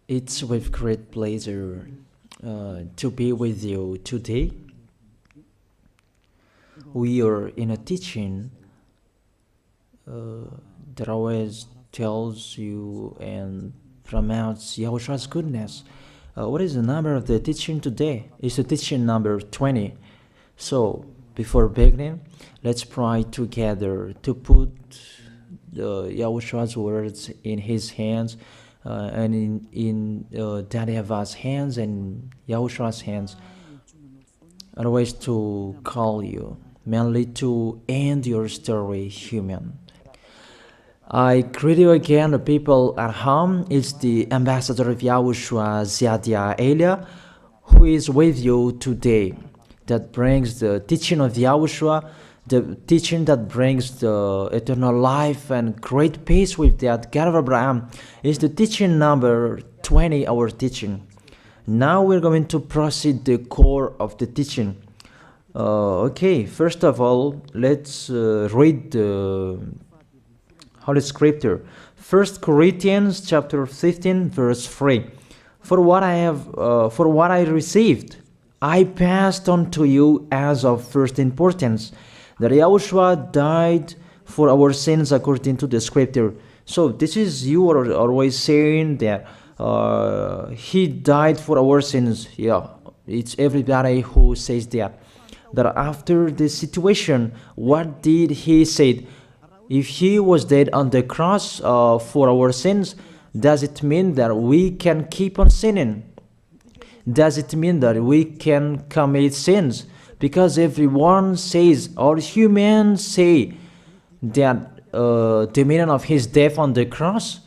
It's with great pleasure to be with you today. We are in a teaching that always tells you and promotes Yahushua's goodness. What is the number of the teaching today? It's the teaching number 20. So, before beginning, let's pray together to put Yahushua's words in his hands and in Daddy Ava's hands and Yahushua's hands. Always to call you, mainly to end your story human. I greet you again, the people at home. It's the ambassador of Yahushua, Ziadia Elia, who is with you today. That brings the teaching of Yahushua, the teaching that brings the eternal life and great peace with that God of Abraham. Is the teaching number 20, our teaching. Now we're going to proceed the core of the teaching. Okay, first of all, let's read the Holy Scripture. 1 Corinthians chapter 15, verse 3. For what I received, I passed on to you as of first importance, that Yahushua died for our sins according to the Scripture. So this is, you are always saying that he died for our sins. Yeah, it's everybody who says that. That after the situation, what did he say? If he was dead on the cross for our sins, does it mean that we can keep on sinning? Does it mean that we can commit sins? Because everyone says, or humans say, that the meaning of his death on the cross,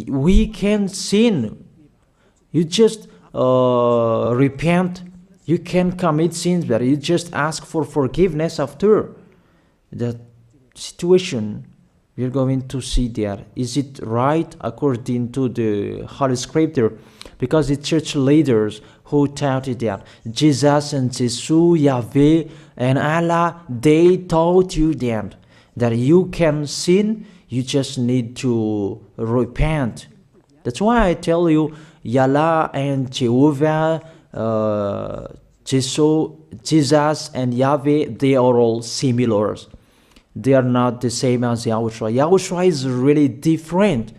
we can sin. You just repent. You can commit sins, but you just ask for forgiveness after that situation. We're going to see there. Is it right according to the Holy Scripture? Because the church leaders who taught it that Jesus and Jesus, Yahweh and Allah, they taught you that you can sin, you just need to repent. That's why I tell you, Yahweh and Jehovah, Jesus and Yahweh, they are all similar. They are not the same as Yahushua. Yahushua is really different.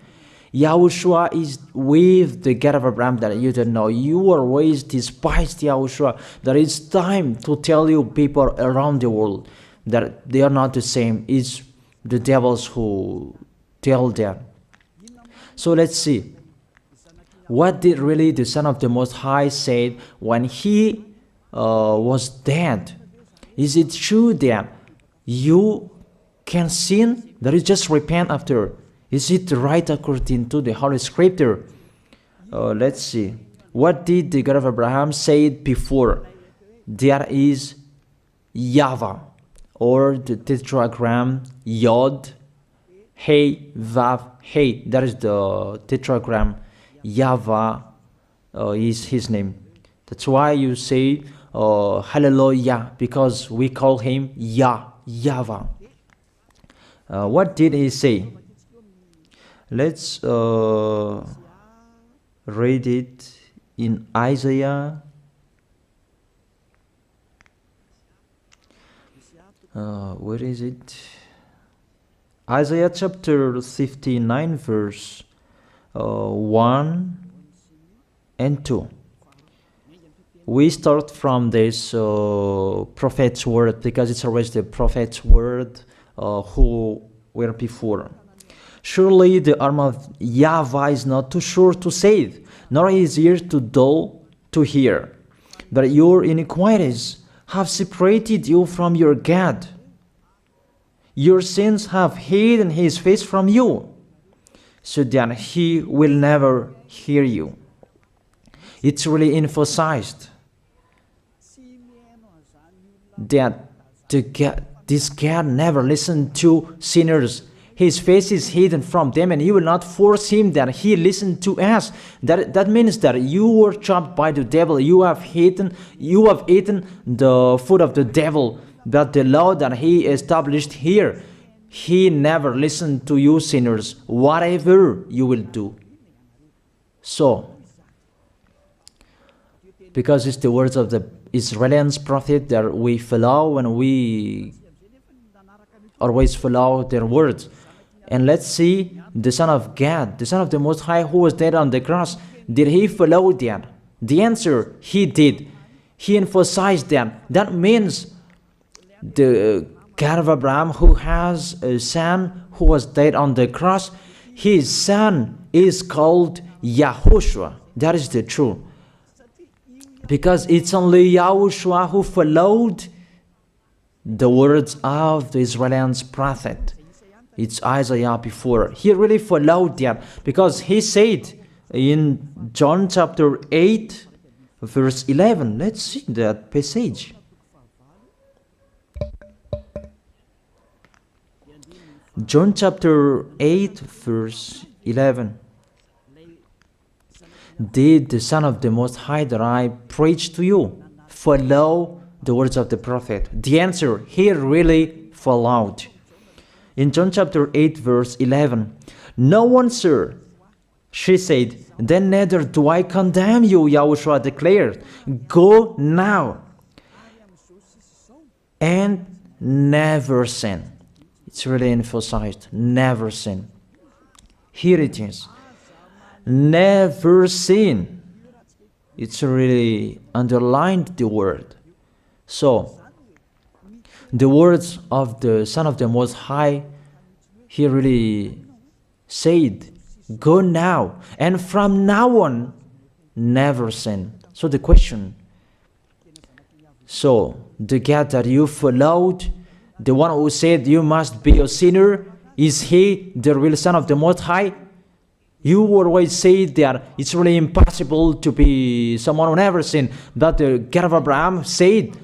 Yahushua is with the God of Abraham that you don't know. You always despised Yahushua. That it's time to tell you people around the world that they are not the same. It's the devils who tell them. So let's see. What did really the Son of the Most High say when he was dead? Is it true that you can sin? That is just repent after. Is it right according to the Holy Scripture? Let's see. What did the God of Abraham say before? There is YAHVAH, or the tetragram Yod, Hey, Vav, Hey. That is the tetragram. YAHVAH is his name. That's why you say Hallelujah, because we call him YAHVAH. What did he say? Let's read it in Isaiah. Where is it? Isaiah chapter 59, verse 1 and 2. We start from this prophet's word, because it's always the prophet's word who were before. Surely the arm of YAHVAH is not too short to save, nor his ear too dull to hear. But your iniquities have separated you from your God. Your sins have hidden his face from you, so that he will never hear you. It's really emphasized that this God never listened to sinners. His face is hidden from them, and he will not force him that he listen to us. That means that you were trapped by the devil. You have eaten the food of the devil. But the law that he established here, he never listened to you sinners, whatever you will do. So, because it's the words of the Israelians prophet that we follow, and we always follow their words. And let's see the Son of God, the Son of the Most High, who was dead on the cross. Did he follow that? The answer, he did. He emphasized that. That means the God of Abraham, who has a son who was dead on the cross, his son is called YAHOSHUAH. That is the truth. Because it's only YAHOSHUAH who followed the words of the Israelians prophet. It's Isaiah before. He really followed that, because he said in John chapter 8, verse 11. Let's see that passage. John chapter 8, verse 11. Did the Son of the Most High that I preach to you follow the words of the prophet? The answer, he really followed. In John chapter 8, verse 11, "No one, sir," she said, "then neither do I condemn you," YAHOSHUAH declared. "Go now and never sin." It's really emphasized, never sin. Here it is. Never sin. It's really underlined the word. So, the words of the Son of the Most High, he really said, go now, and from now on, never sin. So the question, so the God that you followed, the one who said you must be a sinner, is he the real Son of the Most High? You always say that it's really impossible to be someone who never sinned. That the God of Abraham said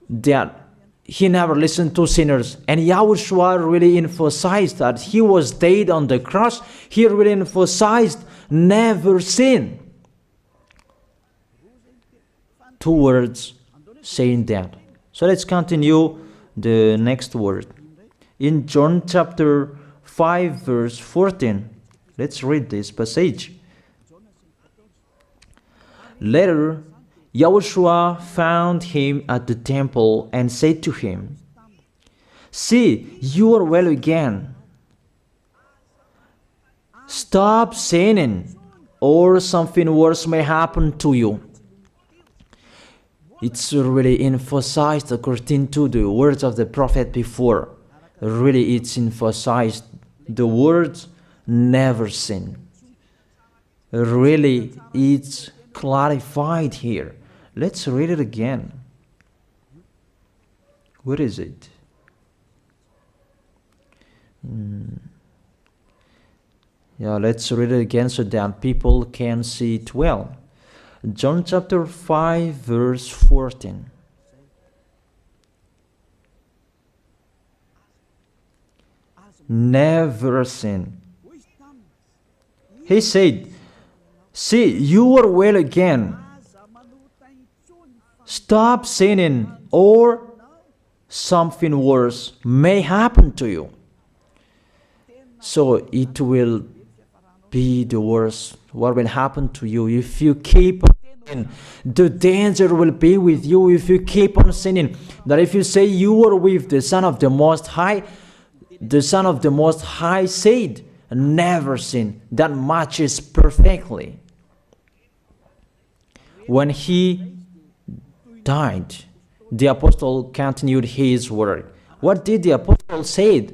that he never listened to sinners. And YAHOSHUAH really emphasized that he was dead on the cross. He really emphasized never sin. Two words saying that. So let's continue the next word. In John chapter 5, verse 14. Let's read this passage. Later, YAHOSHUAH found him at the temple and said to him, "See, you are well again. Stop sinning, or something worse may happen to you." It's really emphasized according to the words of the prophet before. Really, it's emphasized the words never sin. Really, it's clarified here. Let's read it again. Where is it? Yeah, let's read it again so that people can see it well. John chapter 5, verse 14. Never sin. He said, "See, you are well again. Stop sinning, or something worse may happen to you." So it will be the worst. What will happen to you if you keep on sinning? The danger will be with you if you keep on sinning. That if you say you are with the Son of the Most High, the Son of the Most High said, never sin. That matches perfectly. When he died, the apostle continued his word. What did the apostle say?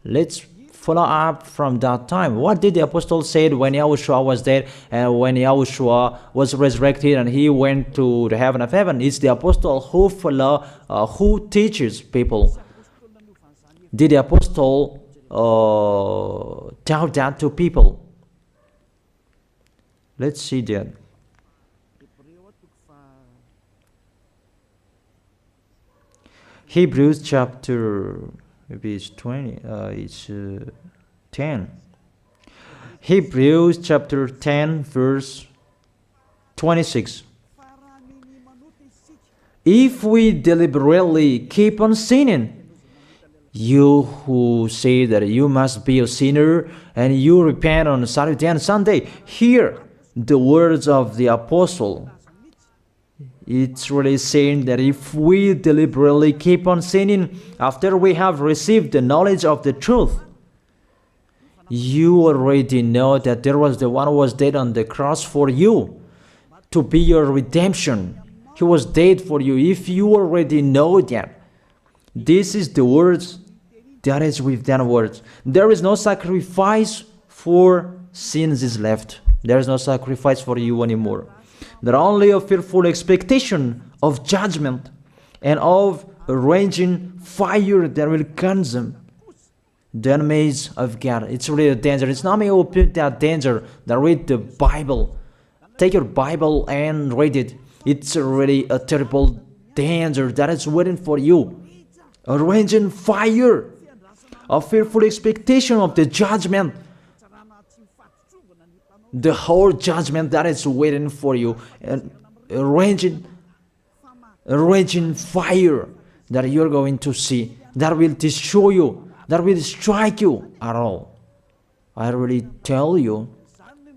Let's follow up from that time. What did the apostle say when YAHOSHUAH was dead and when YAHOSHUAH was resurrected and he went to the heaven of heaven? It's the apostle who teaches people. Did the apostle tell that to people? Let's see that. Hebrews chapter, maybe it's 20, it's 10. Hebrews chapter 10, verse 26. If we deliberately keep on sinning, you who say that you must be a sinner and you repent on Saturday and Sunday, here the words of the apostle. It's really saying that if we deliberately keep on sinning after we have received the knowledge of the truth, you already know that there was the one who was dead on the cross for you to be your redemption. He was dead for you. If you already know that, this is the words that is with that words. There is no sacrifice for sins is left. There is no sacrifice for you anymore. There only a fearful expectation of judgment and of a raging fire that will consume the enemies of God. It's really a danger. It's not me who put that danger that read the Bible. Take your Bible and read it. It's really a terrible danger that is waiting for you. A raging fire, a fearful expectation of the judgment. The whole judgment that is waiting for you, and a raging fire that you're going to see, that will destroy you, that will strike you at all. I really tell you,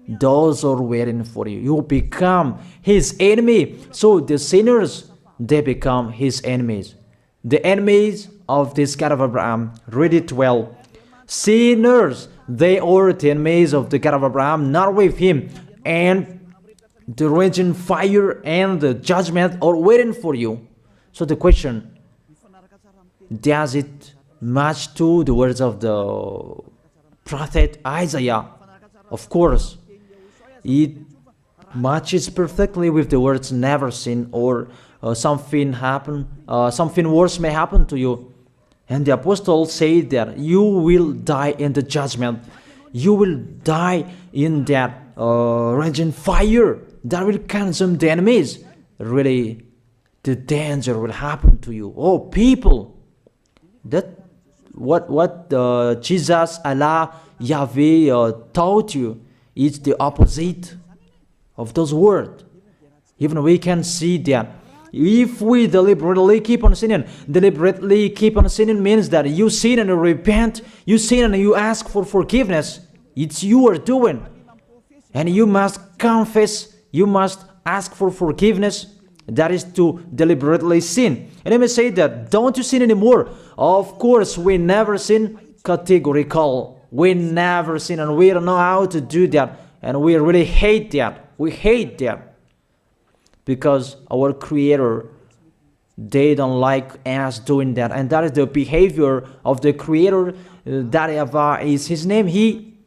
those are waiting for you. You become his enemy. So the sinners, they become his enemies. The enemies of this God of Abraham, read it well. Sinners, they are the enemies of the God of Abraham, not with him. And the raging fire and the judgment are waiting for you. So the question, does it match to the words of the prophet Isaiah? Of course. It matches perfectly with the words never sin, or something worse may happen to you. And the apostle said that you will die in the judgment. You will die in that raging fire that will consume the enemies. Really, the danger will happen to you. Oh, people, that what Jesus, Allah, Yahweh taught you is the opposite of those words. Even we can see that. If we deliberately keep on sinning means that you sin and you repent, you sin and you ask for forgiveness. It's you are doing. And you must confess, you must ask for forgiveness. That is to deliberately sin. And I may say that, don't you sin anymore? Of course, we never sin categorical. We never sin, and we don't know how to do that. And we really hate that. We hate that. Because our Creator, they don't like us doing that. And that is the behavior of the Creator. That YAHVAH is his name. He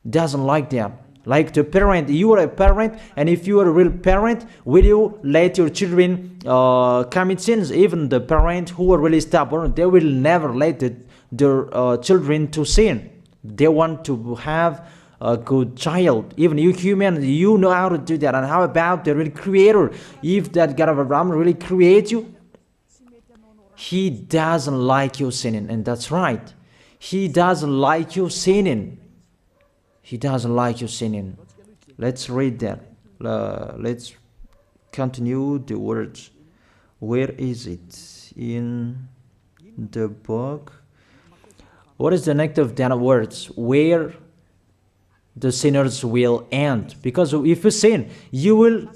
doesn't like that. Like the parent, you are a parent, and if you are a real parent, will you let your children commit sins? Even the parents who are really stubborn, they will never let their children to sin. They want to have a good child. Even you human, you know how to do that. And how about the real Creator? If that God of Abraham really creates you, he doesn't like you sinning. And that's right. He doesn't like you sinning. He doesn't like you sinning. Let's read that. Let's continue the words. Where is it? In the book. What is the next of that words? Where the sinners will end. Because if you sin, you will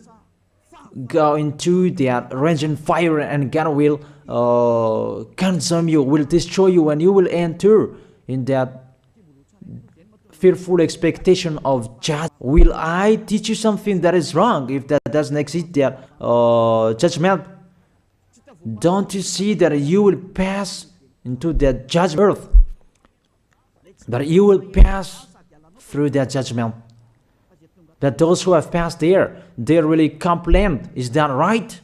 go into that raging fire, and God will consume you, will destroy you, and you will enter in that fearful expectation of judgment. Will I teach you something that is wrong if that doesn't exist, that judgment? Don't you see that you will pass into that judgment earth? That you will pass through that judgment. That those who have passed there, they really complain. Is that right?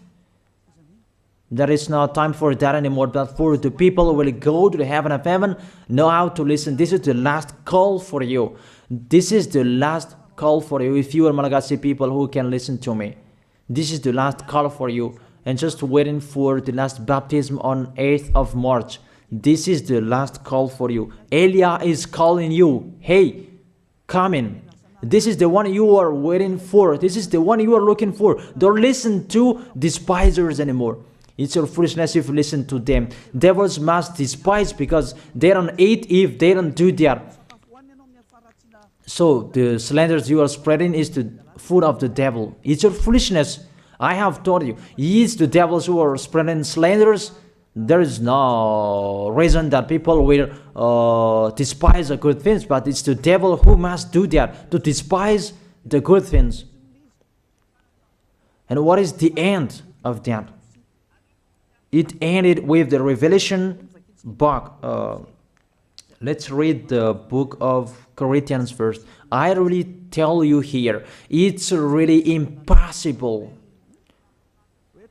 There is no time for that anymore, but for the people who will go to the heaven of heaven, know how to listen. This is the last call for you. This is the last call for you. If you are Malagasy people who can listen to me, this is the last call for you. And just waiting for the last baptism on 8th of March. This is the last call for you. Elia is calling you. Hey, come in. This is the one you are waiting for. This is the one you are looking for. Don't listen to despisers anymore. It's your foolishness if you listen to them. Devils must despise because they don't eat if they don't do that. So the slanders you are spreading is to food of the devil. It's your foolishness. I have told you, it's the devils who are spreading slanders. There is no reason that people will despise the good things, but it's the devil who must do that, to despise the good things. And what is the end of that? It ended with the Revelation book. Let's read the book of Corinthians first. I really tell you here, it's really impossible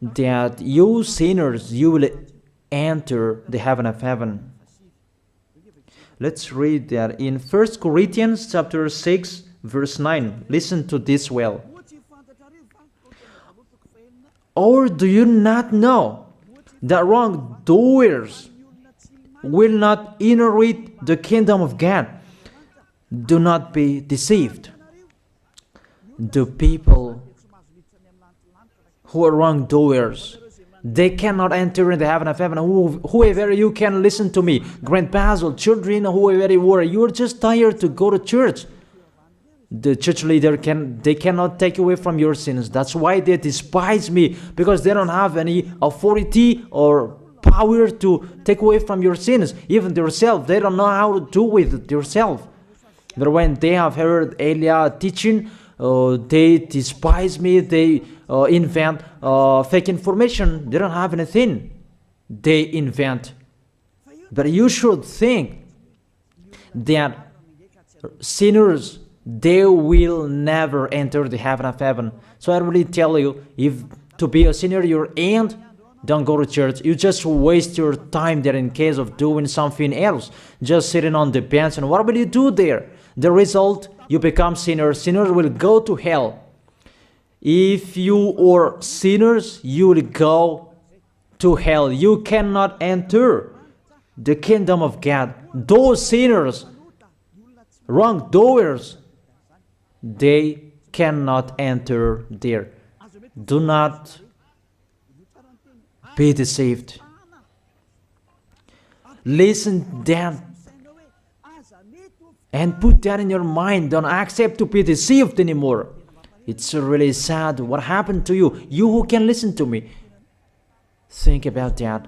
that you sinners, you will enter the heaven of heaven. Let's read that in 1 Corinthians chapter 6, verse 9. Listen to this well. Or do you not know that wrongdoers will not inherit the kingdom of God? Do not be deceived. The people who are wrongdoers, they cannot enter in the heaven of heaven. Whoever you can listen to me, grandpas or children, whoever you are, you're just tired to go to church. The church leader they cannot take away from your sins. That's why they despise me, because they don't have any authority or power to take away from your sins. Even themselves, they don't know how to do with themselves. But when they have heard Elia teaching, they despise me. They invent fake information. They don't have anything. They invent. But you should think that sinners, they will never enter the heaven of heaven. So I really tell you, if to be a sinner you're in, don't go to church. You just waste your time there in case of doing something else. Just sitting on the bench, and what will you do there? The result, you become sinners. Sinners will go to hell. If you are sinners, you will go to hell. You cannot enter the kingdom of God. Those sinners, wrongdoers, they cannot enter there. Do not be deceived. Listen that and put that in your mind. Don't accept to be deceived anymore. It's really sad what happened to you. You who can listen to me, think about that.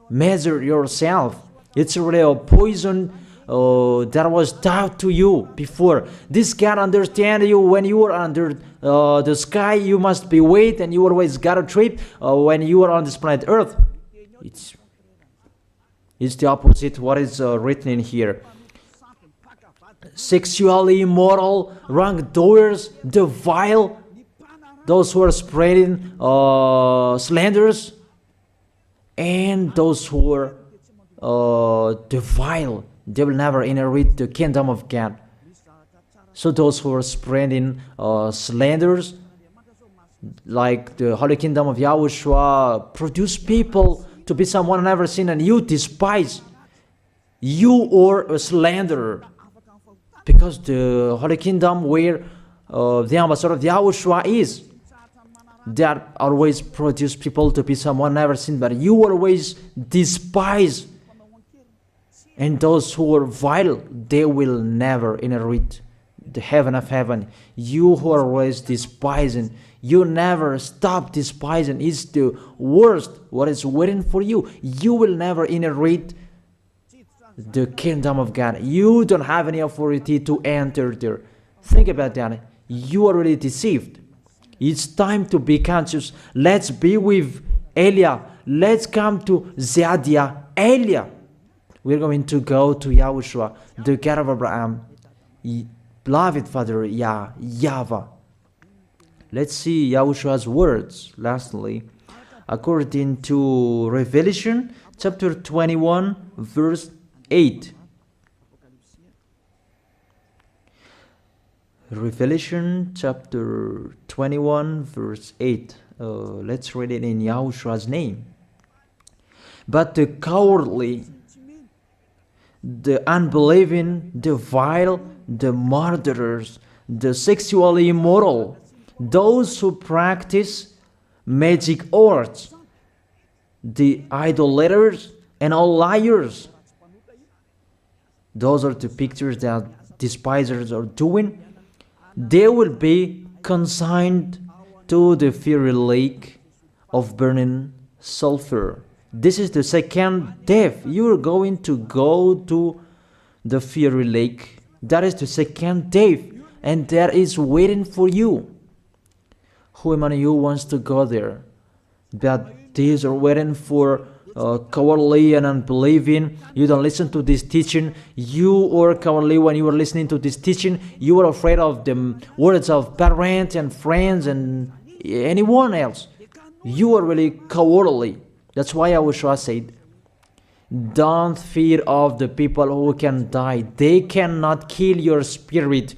Measure yourself. It's really a poison that was taught to you before. This God understand you when you are under the sky. You must be weight, and you always got a trip when you are on this planet Earth. It's the opposite what is written in here. Sexually immoral, wrongdoers, the vile, those who are spreading slanders, and those who are the vile, they will never inherit the kingdom of God. So those who are spreading slanders, like the Holy Kingdom of YAHOSHUAH, produce people to be someone never seen, and you despise. You are a slanderer. Because the Holy Kingdom where the ambassador of YAHOSHUAH is, that always produce people to be someone never seen, but you always despise. And those who are vile, they will never inherit the heaven of heaven. You who are always despising, you never stop despising. It's the worst what is waiting for you. You will never inherit the kingdom of God. You don't have any authority to enter there. Think about that. You are already deceived. It's time to be conscious. Let's be with Elia. Let's come to Zadiah. Elia. We're going to go to YAHOSHUAH, the God of Abraham, beloved Father YAHVAH. Let's see YAHOSHUAH's words. Lastly, according to Revelation chapter 21, verse 8. Revelation chapter 21, verse 8. Let's read it in YAHOSHUAH's name. But the cowardly, the unbelieving, the vile, the murderers, the sexually immoral, those who practice magic arts, the idolaters, and all liars. Those are the pictures that despisers are doing. They will be consigned to the fiery lake of burning sulfur. This is the second death. You are going to go to the fiery lake. That is the second death, and that is waiting for you. Who among you wants to go there? That these are waiting for cowardly and unbelieving. You don't listen to this teaching. You are cowardly when you are listening to this teaching. You are afraid of the words of parents and friends and anyone else. You are really cowardly. That's why YAHOSHUAH said, don't fear of the people who can die. They cannot kill your spirit.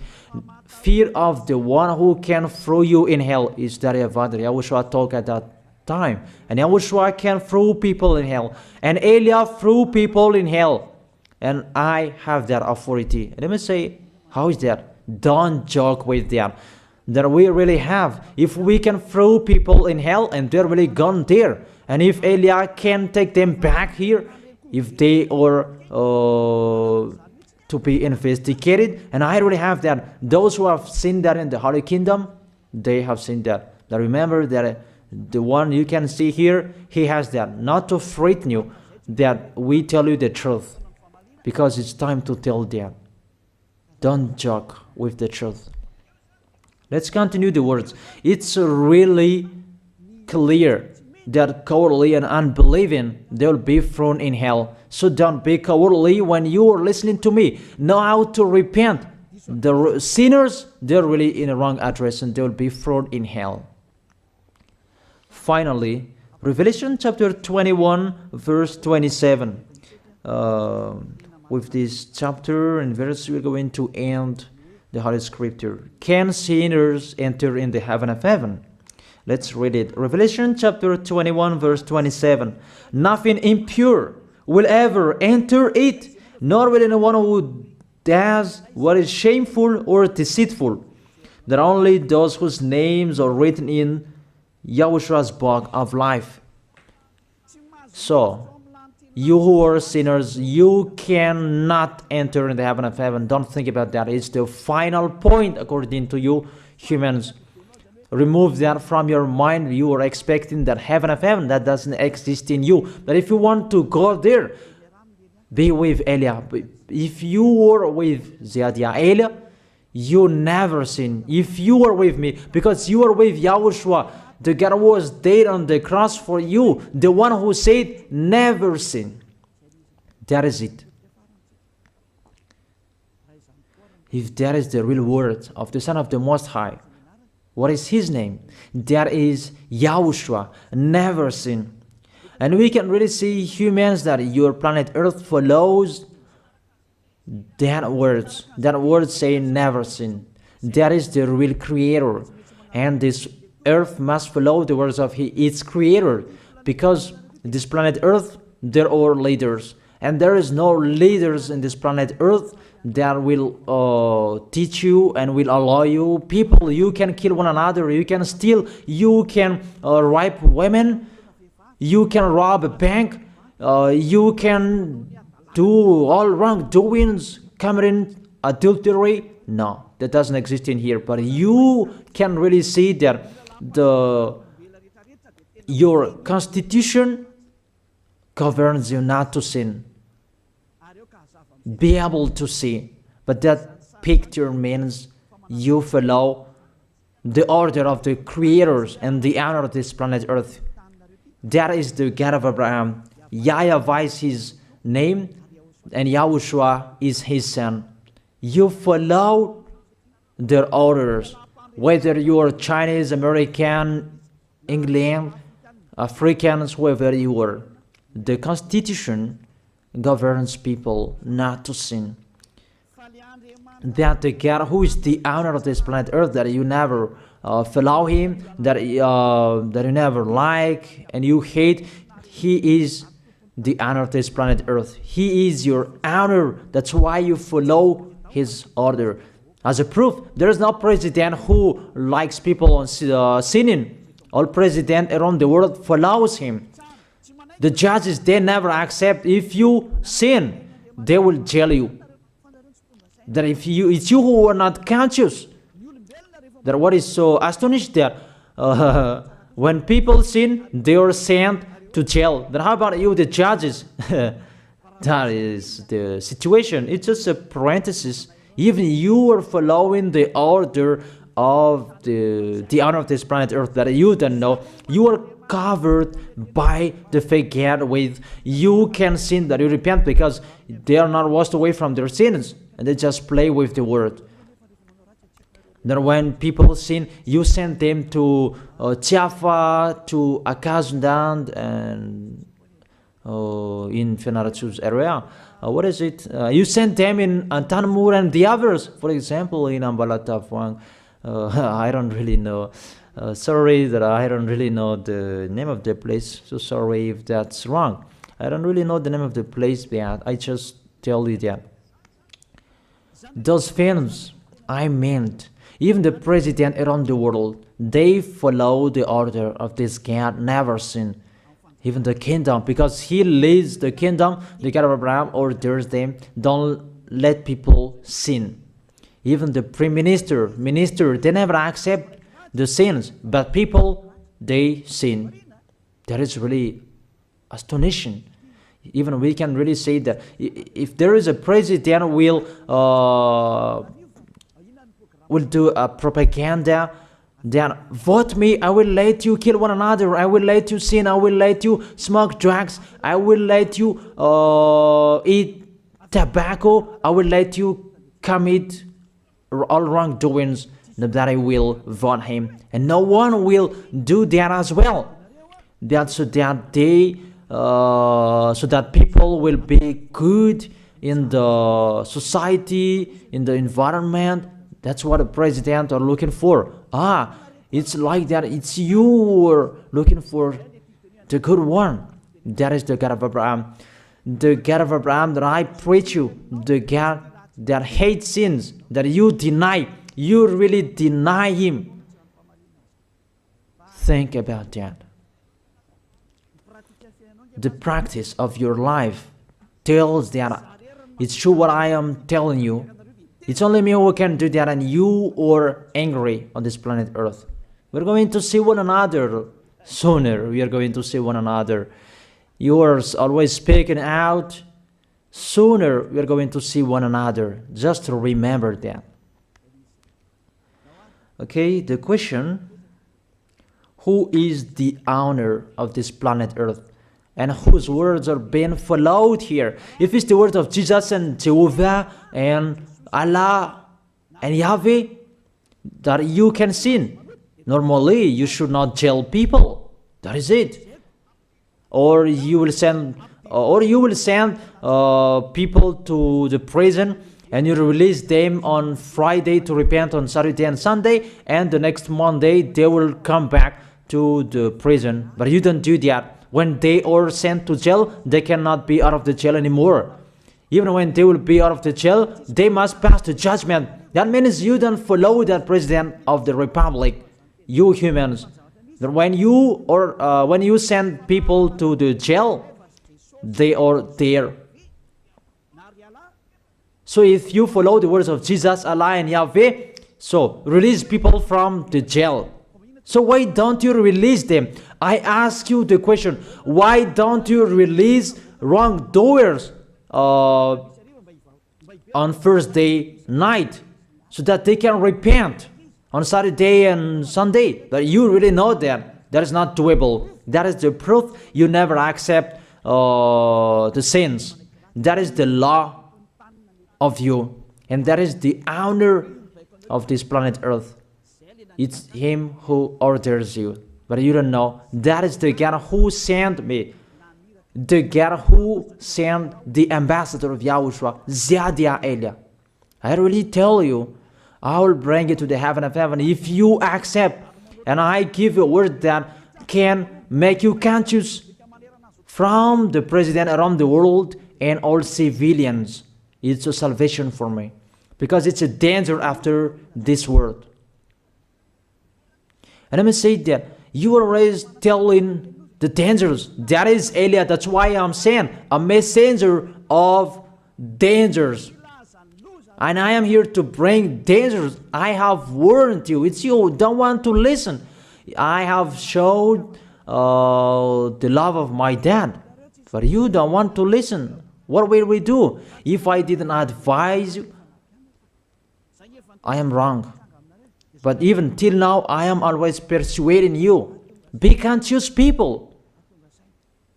Fear of the one who can throw you in hell. Is that YAHOSHUAH talked at that time. And YAHOSHUAH can throw people in hell. And Elia threw people in hell. And I have that authority. Let me say, how is that? Don't joke with that. That we really have. If we can throw people in hell and they're really gone there. And if Elia can take them back here, if they are to be investigated, and I really have that. Those who have seen that in the Holy Kingdom, they have seen that. Now remember that the one you can see here, he has that. Not to frighten you, that we tell you the truth, because it's time to tell that. Don't joke with the truth. Let's continue the words. It's really clear that cowardly and unbelieving, they will be thrown in hell. So don't be cowardly when you are listening to me. Know how to repent. The sinners, they're really in the wrong address and they will be thrown in hell. Finally, Revelation chapter 21, verse 27. With this chapter and verse, we're going to end the Holy Scripture. Can sinners enter in the heaven of heaven? Let's read it. Revelation chapter 21, verse 27. Nothing impure will ever enter it, nor will anyone who does what is shameful or deceitful. That only those whose names are written in YAHOSHUAH's book of life. So, you who are sinners, you cannot enter in the heaven of heaven. Don't think about that. It's the final point according to you humans. Remove that from your mind. You are expecting that heaven of heaven that doesn't exist in you. But if you want to go there, be with Elia. If you were with Elia, you never sin. If you are with me, because you are with YAHOSHUAH, the God was dead on the cross for you, the one who said never sin. That is it. If that is the real word of the Son of the Most High, what is his name? That is YAHOSHUAH, never sin. And we can really see humans that your planet Earth follows that words. That word saying never sin. That is the real creator. And this Earth must follow the words of its creator. Because this planet Earth, there are leaders. And there is no leaders in this planet Earth that will teach you and will allow you. People, you can kill one another, you can steal, you can rape women, you can rob a bank, you can do all wrongdoings, committing adultery. No, that doesn't exist in here. But you can really see that your constitution governs you not to sin. Be able to see. But that picture means you follow the order of the creators and the honor of this planet Earth. That is the God of Abraham. YAHVAH is his name, and YAHOSHUAH is his son. You follow their orders, whether you are Chinese, American, England, Africans, whoever you are. The Constitution governs people not to sin. That the God who is the owner of this planet Earth, that you never follow him, that you never like and you hate, he is the owner of this planet Earth. He is your owner. That's why you follow his order. As a proof, there is no president who likes people on sinning. All president around the world follows him. The judges, they never accept. If you sin, they will jail you. That if it's you who are not conscious, That what is so astonished that when people sin, they are sent to jail. Then how about you, the judges? That is the situation. It's just a parenthesis. Even you are following the order of the honor of this planet Earth that you don't know. You are covered by the fake God with you can sin that you repent because they are not washed away from their sins and they just play with the word. Then when people sin, you send them to Java, to Akazundan, and in Fenarachu's area. What is it? You send them in Tanmur and the others. For example, in Ambalatafwang, I don't really know. Sorry that I don't really know the name of the place. So sorry if that's wrong. I don't really know the name of the place, but I just tell you that. Those films, I meant, even the president around the world, they follow the order of this God, never sin. Even the kingdom, because he leads the kingdom, the God of Abraham orders them, don't let people sin. Even the prime minister, they never accept the sins, but people, they sin. That is really astonishing. Even we can really say that if there is a president will do a propaganda, then vote me, I will let you kill one another, I will let you sin, I will let you smoke drugs, I will let you eat tobacco, I will let you commit all wrongdoings, that I will vote him. And no one will do that as well. That's so that they so that people will be good in the society, in the environment. That's what the president are looking for. It's like that. It's you who are looking for the good one. That is the God of Abraham. The God of Abraham that I preach you. The God that hates sins, that you deny. You really deny him. Think about that. The practice of your life tells that it's true what I am telling you. It's only me who can do that, and you are angry on this planet Earth. We're going to see one another sooner. We are going to see one another. You are always speaking out. Sooner we are going to see one another. Just remember that. Okay, the question, who is the owner of this planet Earth? And whose words are being followed here? If it's the word of Jesus and Jehovah and Allah and Yahweh, that you can sin. Normally, you should not jail people. That is it. Or you will send people to the prison, and you release them on Friday to repent on Saturday and Sunday, and the next Monday they will come back to the prison. But you don't do that. When they are sent to jail, they cannot be out of the jail anymore. Even when they will be out of the jail, they must pass the judgment. That means you don't follow that president of the republic, you humans. That when you send people to the jail, they are there. So if you follow the words of Jesus, Allah and Yahweh, so release people from the jail. So why don't you release them? I ask you the question, why don't you release wrongdoers on Thursday night so that they can repent on Saturday and Sunday? But you really know that is not doable. That is the proof you never accept the sins. That is the law of you, and that is the owner of this planet Earth. It's him who orders you, but you don't know. That is the God who sent me, the God who sent the ambassador of Yahushua, Zadia Elia. I really tell you, I will bring you to the heaven of heaven if you accept, and I give you a word that can make you conscious from the president around the world and all civilians. It's a salvation for me, because it's a danger after this world. And let me say that you are always telling the dangers. That is Elia. That's why I'm saying a messenger of dangers. And I am here to bring dangers. I have warned you. It's you who don't want to listen. I have showed the love of my dad. But you don't want to listen. What will we do? If I didn't advise you, I am wrong. But even till now, I am always persuading you. Be conscious people.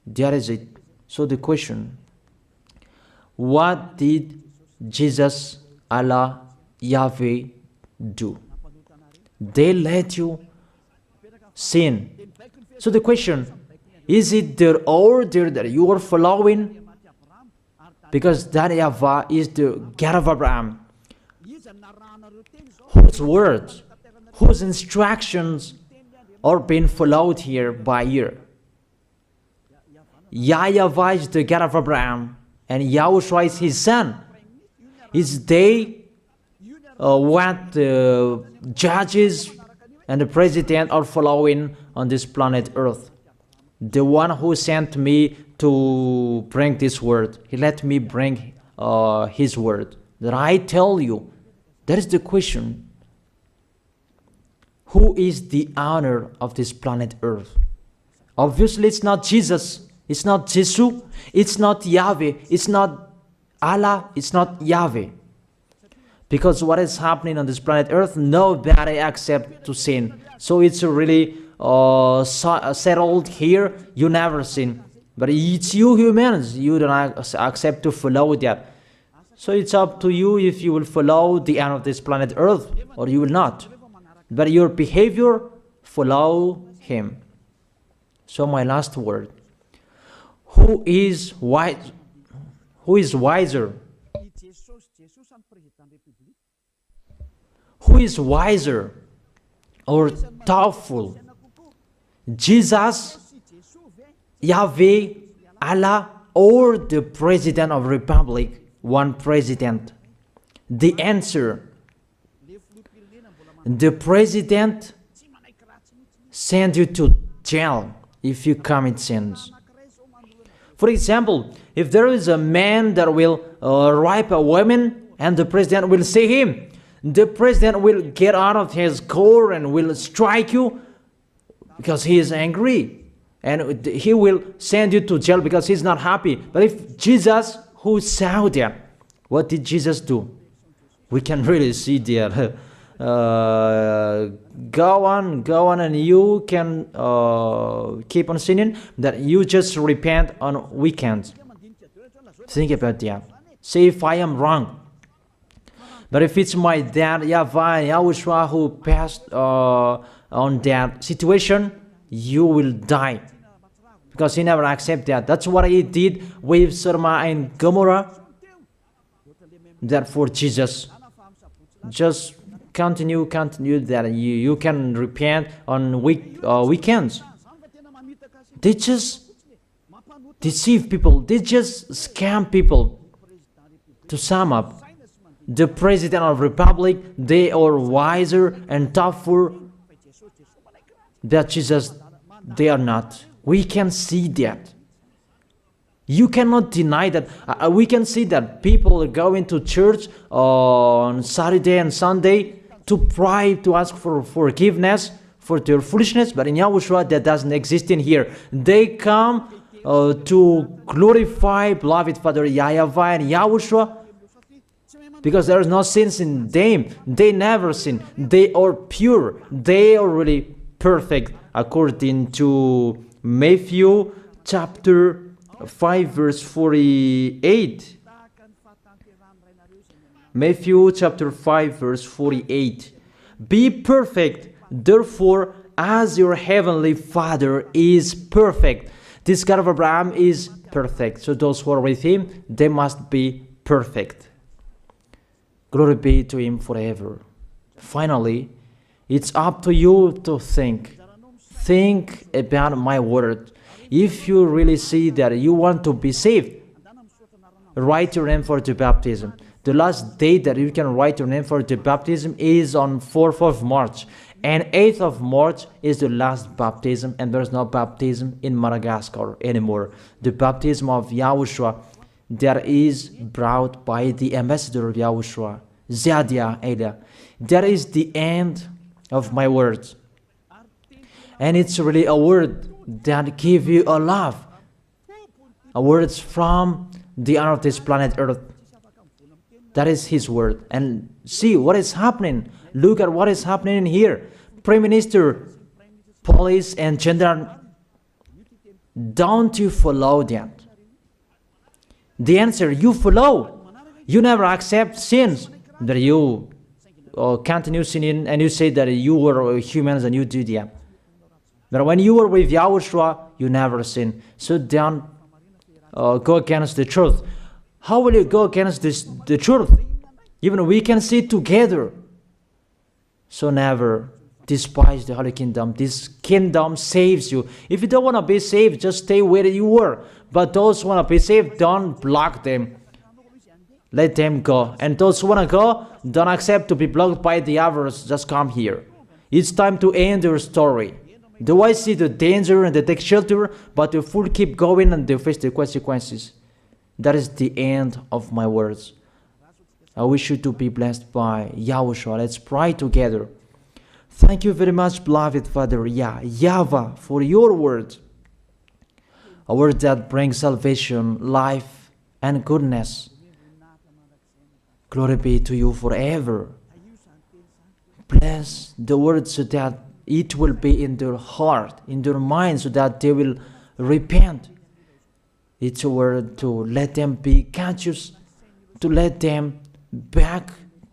That is it. So the question, what did Jesus, Allah, Yahweh do? They let you sin. So the question, is it their order that you are following? Because that YAHVAH is the God of Abraham, whose words, whose instructions are being followed here by ear. YAHVAH is the God of Abraham, and YAHOSHUAH is his son. Is they what the judges and the president are following on this planet Earth. The one who sent me to bring this word, he let me bring his word. That I tell you, that is the question. Who is the owner of this planet Earth? Obviously, it's not Jesus. It's not Jesus. It's not Yahweh. It's not Allah. It's not Yahweh. Because what is happening on this planet Earth, nobody accepts to sin. So it's really settled here. You never sin. But it's you humans. You don't accept to follow that. So it's up to you if you will follow the end of this planet Earth or you will not. But your behavior, follow him. So my last word. Who is wise? Who is wiser? Who is wiser or thoughtful? Jesus, Yahweh, Allah, or the President of Republic? One president. The answer. The president sends you to jail if you commit sins. For example, if there is a man that will rape a woman and the president will see him, the president will get out of his car and will strike you because he is angry. And he will send you to jail because he's not happy. But if Jesus, who saw that, what did Jesus do? We can really see that. Go on, and you can keep on sinning, that you just repent on weekends. Think about that. Say if I am wrong. But if it's my dad, YAHVAH, YAHOSHUAH, who passed on that situation, you will die. Because he never accepted that. That's what he did with Sodom and Gomorrah. Therefore, Jesus, just continue that you can repent on weekends. They just deceive people. They just scam people. To sum up, the President of Republic, they are wiser and tougher than Jesus. They are not. We can see that. You cannot deny that. We can see that people are going to church on Saturday and Sunday to pray, to ask for forgiveness for their foolishness. But in YAHOSHUAH, that doesn't exist in here. They come to glorify beloved Father YAHVAH and YAHOSHUAH because there is no sins in them. They never sin. They are pure. They are really perfect according to Matthew chapter 5 verse 48. Matthew chapter 5 verse 48. Be perfect, therefore, as your heavenly Father is perfect. This God of Abraham is perfect. So those who are with him, they must be perfect. Glory be to him forever. Finally, it's up to you to think. Think about my word. If you really see that you want to be saved, write your name for the baptism. The last date that you can write your name for the baptism is on 4th of March. And 8th of March is the last baptism, and there's no baptism in Madagascar anymore. The baptism of YAHOSHUAH that is brought by the ambassador of YAHOSHUAH. Zadia Ada. That is the end of my words. And it's really a word that give you a love. A words from the honor of this planet Earth. That is his word. And see what is happening. Look at what is happening in here. Prime Minister, police and gendarme, don't you follow that? The answer, you follow. You never accept sins. That you continue sinning and you say that you were humans and you do that. But when you were with YAHOSHUAH, you never sin. So don't go against the truth. How will you go against the truth? Even we can see together. So never despise the Holy Kingdom. This kingdom saves you. If you don't want to be saved, just stay where you were. But those who want to be saved, don't block them. Let them go. And those who want to go, don't accept to be blocked by the others. Just come here. It's time to end your story. Do I see the danger and they take shelter, but the fool keep going and they face the consequences? That is the end of my words. I wish you to be blessed by YAHOSHUAH. Let's pray together. Thank you very much, beloved Father YAHVAH, for your word. A word that brings salvation, life, and goodness. Glory be to you forever. Bless the word so that it will be in their heart, in their mind, so that they will repent. It's a word to let them be conscious, to let them back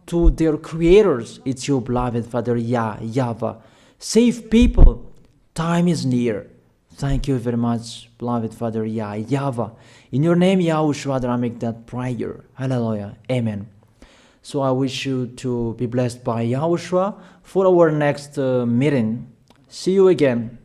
to their creators. It's your beloved Father YAHVAH. Save people. Time is near. Thank you very much, beloved Father YAHVAH. In your name, YAHOSHUAH, I make that prayer. Hallelujah. Amen. So I wish you to be blessed by YAHOSHUAH for our next meeting. See you again.